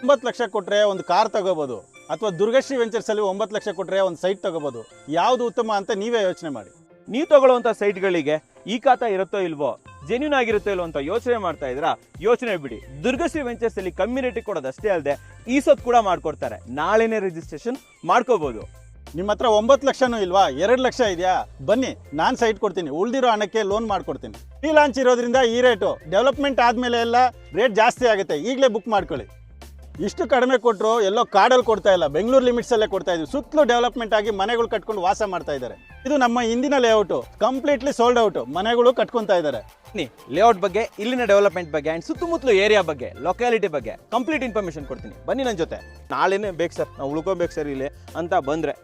9 ಲಕ್ಷ ಕೊಟ್ಟರೆ ಒಂದು ಕಾರ್ ತಗೋಬೋದು, ಅಥವಾ ದುರ್ಗಶ್ರೀ ವೆಂಚರ್ಸಲ್ಲಿ 9 ಲಕ್ಷ ಕೊಟ್ಟರೆ ಒಂದು ಸೈಟ್ ತಗೋಬೋದು. ಯಾವುದು ಉತ್ತಮ ಅಂತ ನೀವೇ ಯೋಚನೆ ಮಾಡಿ. ನೀವು ತಗೊಳ್ಳುವಂಥ ಸೈಟ್ಗಳಿಗೆ ಈ ಖಾತಾ ಇರುತ್ತೋ ಇಲ್ವೋ, ಜೆನ್ಯೂನ್ ಆಗಿರುತ್ತೋ ಇಲ್ವೋ ಅಂತ ಯೋಚನೆ ಮಾಡ್ತಾ ಇದ್ದೀರಾ? ಯೋಚನೆ ಬಿಡಿ. ದುರ್ಗಶ್ರೀ ವೆಂಚರ್ಸ್ ಅಲ್ಲಿ ಕಮ್ಯುನಿಟಿ ಕೊಡೋದಷ್ಟೇ ಅಲ್ಲದೆ ಈ ಸೊತ್ತು ಕೂಡ ಮಾಡ್ಕೊಡ್ತಾರೆ. ನಾಳೆನೇ ರಿಜಿಸ್ಟ್ರೇಷನ್ ಮಾಡ್ಕೋಬಹುದು. ನಿಮ್ಮ ಹತ್ರ 9 ಲಕ್ಷನೂ ಇಲ್ವಾ, 2 ಲಕ್ಷ ಇದೆಯಾ? ಬನ್ನಿ, ನಾನು ಸೈಟ್ ಕೊಡ್ತೀನಿ, ಉಳಿದಿರೋ ಹಣಕ್ಕೆ ಲೋನ್ ಮಾಡ್ಕೊಡ್ತೀನಿ. ಈ ಲಾಂಚ್ ಇರೋದ್ರಿಂದ ಈ ರೇಟು, ಡೆವಲಪ್ಮೆಂಟ್ ಆದಮೇಲೆ ಎಲ್ಲ ರೇಟ್ ಜಾಸ್ತಿ ಆಗುತ್ತೆ. ಈಗಲೇ ಬುಕ್ ಮಾಡ್ಕೊಳ್ಳಿ. ಇಷ್ಟು ಕಡಿಮೆ ಕೊಟ್ಟರು ಎಲ್ಲೋ ಕಾಡಲ್ಲಿ ಕೊಡ್ತಾ ಇಲ್ಲ, ಬೆಂಗಳೂರು ಲಿಮಿಟ್ಸಲ್ಲೇ ಕೊಡ್ತಾ ಇದ್ವಿ. ಸುತ್ತಲೂ ಡೆವಲಪ್ಮೆಂಟ್ ಆಗಿ ಮನೆಗಳು ಕಟ್ಕೊಂಡು ವಾಸ ಮಾಡ್ತಾ ಇದ್ದಾರೆ. ಇದು ನಮ್ಮ ಹಿಂದಿನ ಲೇಔಟು, ಕಂಪ್ಲೀಟ್ಲಿ ಸೋಲ್ಡ್ ಔಟು, ಮನೆಗಳು ಕಟ್ಕೊತಾ ಇದ್ದಾರೆ. ಲೇಔಟ್ ಬಗ್ಗೆ, ಇಲ್ಲಿನ ಡೆವಲಪ್ಮೆಂಟ್ ಬಗ್ಗೆ ಅಂಡ್ ಸುತ್ತಮುತ್ತಲು ಏರಿಯಾ ಬಗ್ಗೆ, ಲೊಕ್ಯಾಲಿಟಿ ಬಗ್ಗೆ ಕಂಪ್ಲೀಟ್ ಇನ್ಫಾರ್ಮೇಶನ್ ಕೊಡ್ತೀನಿ. ಬನ್ನಿ ನನ್ನ ಜೊತೆ. ನಾಳೆನೇ ಬೇಕು ಸರ್, ನಾವು ಉಳ್ಕೋಬೇಕು ಸರ್ ಇಲ್ಲಿ ಅಂತ ಬಂದ್ರೆ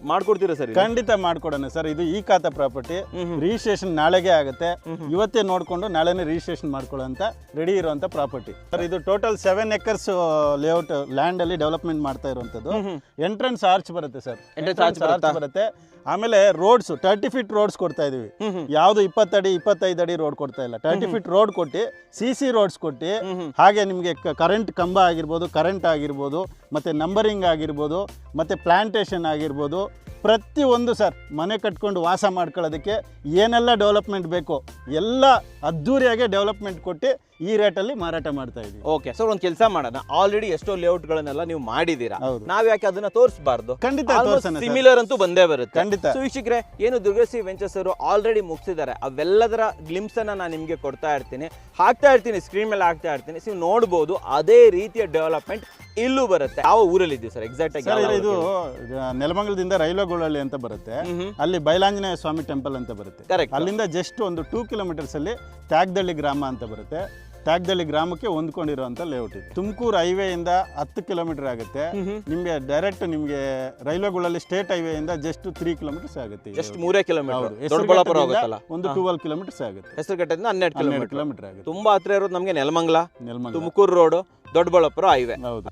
ಮಾಡ್ಕೊಡ್ತೀರಾ ಸರ್? ಖಂಡಿತ ಮಾಡ್ಕೊಡೋಣ ಸರ್. ಇದು ಈ ಖಾತಾ ಪ್ರಾಪರ್ಟಿ, ರಿಜಿಸ್ಟ್ರೇಷನ್ ನಾಳೆಗೆ ಆಗುತ್ತೆ. ಇವತ್ತೇ ನೋಡ್ಕೊಂಡು ನಾಳೆನೇ ರಿಜಿಸ್ಟ್ರೇಷನ್ ಮಾಡ್ಕೊಳ್ಳೋ ಅಂತ ರೆಡಿ ಇರುವಂತ ಪ್ರಾಪರ್ಟಿ ಸರ್. ಇದು ಟೋಟಲ್ 7 ಎಕರ್ಸ್ ಲೇಔಟ್ ಲ್ಯಾಂಡ್ ಅಲ್ಲಿ ಡೆವಲಪ್ಮೆಂಟ್ ಮಾಡ್ತಾ ಇರುವಂತದ್ದು. ಎಂಟ್ರೆನ್ಸ್ ಆರ್ಚ್ ಬರುತ್ತೆ ಸರ್, ಎಂಟ್ರೆನ್ಸ್ ಆರ್ಚ್ ಬರುತ್ತೆ. ಆಮೇಲೆ ರೋಡ್ಸ್ 30 ಫೀಟ್ ರೋಡ್ಸ್ ಕೊಡ್ತಾ ಇದೀವಿ. ಯಾವ್ದು 20 ಅಡಿ 25 ಅಡಿ ರೋಡ್ ಕೊಡ್ತಾ ಇಲ್ಲ. 30 ಫೀಟ್ ರೋಡ್ ಕೊಟ್ಟು CC ರೋಡ್ಸ್ ಕೊಟ್ಟು, ಹಾಗೆ ನಿಮಗೆ ಕರೆಂಟ್ ಕಂಬ ಆಗಿರ್ಬೋದು, ಕರೆಂಟ್ ಆಗಿರ್ಬೋದು, ಮತ್ತೆ ನಂಬರಿಂಗ್ ಆಗಿರ್ಬೋದು, ಮತ್ತೆ ಪ್ಲಾಂಟೇಶನ್ ಆಗಿರ್ಬೋದು, ಪ್ರತಿಯೊಂದು ಸರ್ ಮನೆ ಕಟ್ಕೊಂಡು ವಾಸ ಮಾಡ್ಕೊಳ್ಳೋದಕ್ಕೆ ಏನೆಲ್ಲ ಡೆವಲಪ್ಮೆಂಟ್ ಬೇಕು ಎಲ್ಲ ಅದ್ದೂರಿಯಾಗಿ ಡೆವಲಪ್ಮೆಂಟ್ ಕೊಟ್ಟು ಈ ರೇಟಲ್ಲಿ ಮಾರಾಟ ಮಾಡ್ತಾ ಇದೀವಿ. ಓಕೆ ಸರ್, ಒಂದು ಕೆಲಸ ಮಾಡೋಣ. ಆಲ್ರೆಡಿ ಎಷ್ಟೋ ಲೇಔಟ್ಗಳನ್ನೆಲ್ಲ ನೀವು ಮಾಡಿದೀರಾ, ನಾವ್ ಯಾಕೆ ಅದನ್ನ ತೋರಿಸಬಾರ್ದು? ಖಂಡಿತ ತೋರಿಸೋಣ. ಸಿಮಿಲರ್ ಅಂತೂ ಬಂದೇ ಬರುತ್ತೆ. ಖಂಡಿತ. ಸೊ ವೀಕ್ಷಕರೇ, ಏನು ದುರ್ಗಶ್ರೀ ವೆಂಚರ್ಸ್ ಅವರು ಆಲ್ರೆಡಿ ಮುಗಿಸಿದ್ದಾರೆ, ಅವೆಲ್ಲದರ ಗ್ಲಿಮ್ಸ್ ಅನ್ನ ನಾನು ನಿಮಗೆ ಕೊಡ್ತಾ ಇರ್ತೀನಿ, ಹಾಕ್ತಾ ಇರ್ತೀನಿ, ಸ್ಕ್ರೀನ್ ಮೇಲೆ ಹಾಕ್ತಾ ಇರ್ತೀನಿ. ನೀವು ನೋಡ್ಬೋದು ಅದೇ ರೀತಿಯ ಡೆವಲಪ್ಮೆಂಟ್ ಇಲ್ಲೂ ಬರುತ್ತೆ. ಯಾವ ಊರಲ್ಲಿ ಇದೀವಿ ಸರ್ ಎಕ್ಸಾಕ್ಟ್ ಆಗಿ? ಇದು ನೆಲಮಂಗಲದಿಂದ ರೈಲ್ವೆ ಗೋಳಳ್ಳಿ ಅಂತ ಬರುತ್ತೆ, ಅಲ್ಲಿ ಬೈಲಾಂಜನೇಯ ಸ್ವಾಮಿ ಟೆಂಪಲ್ ಅಂತ ಬರುತ್ತೆ. ಕರೆಕ್ಟ್. ಅಲ್ಲಿಂದ ಜಸ್ಟ್ ಒಂದು 2 ಕಿಲೋಮೀಟರ್ಸ್ ಅಲ್ಲಿ ತ್ಯಾಗದಳ್ಳಿ ಗ್ರಾಮ ಅಂತ ಬರುತ್ತೆ. ತ್ಯಾಗದಳ್ಳಿ ಗ್ರಾಮಕ್ಕೆ ಹೊಂದ್ಕೊಂಡಿರುವಂತ ಲೇಔಟ್ ಇದು. ತುಮಕೂರು ಹೈವೇ ಇಂದ 10 ಕಿಲೋಮೀಟರ್ ಆಗುತ್ತೆ. ನಿಮ್ಗೆ ಡೈರೆಕ್ಟ್ ನಿಮ್ಗೆ ರೈಲ್ವೆ ಗೋಳಳ್ಳಿ ಸ್ಟೇಟ್ ಹೈವೇ ಇಂದ ಜಸ್ಟ್ 3 ಕಿಲೋಮೀಟರ್ಸ್ ಆಗುತ್ತೆ. Just 3 kilometre. ದೊಡ್ಡಬಳ್ಳಾಪುರ ಆಗುತ್ತಲ್ಲ, ಒಂದು 12 ಕಿಲೋಮೀಟರ್ಸ್ ಆಗುತ್ತೆ. ಹೆಸರುಘಟ್ಟದಿಂದ 12 ಕಿಲೋಮೀಟರ್ ಆಗುತ್ತೆ. ತುಂಬಾ ಹತ್ರ ಇರೋದು ನಮಗೆ ನೆಲಮಂಗಲ, ನೆಲಮಂಗಲ, ತುಮಕೂರು ರೋಡ್, ದೊಡ್ಡಬಳ್ಳಾಪುರ ಹೈವೇ. ಹೌದು.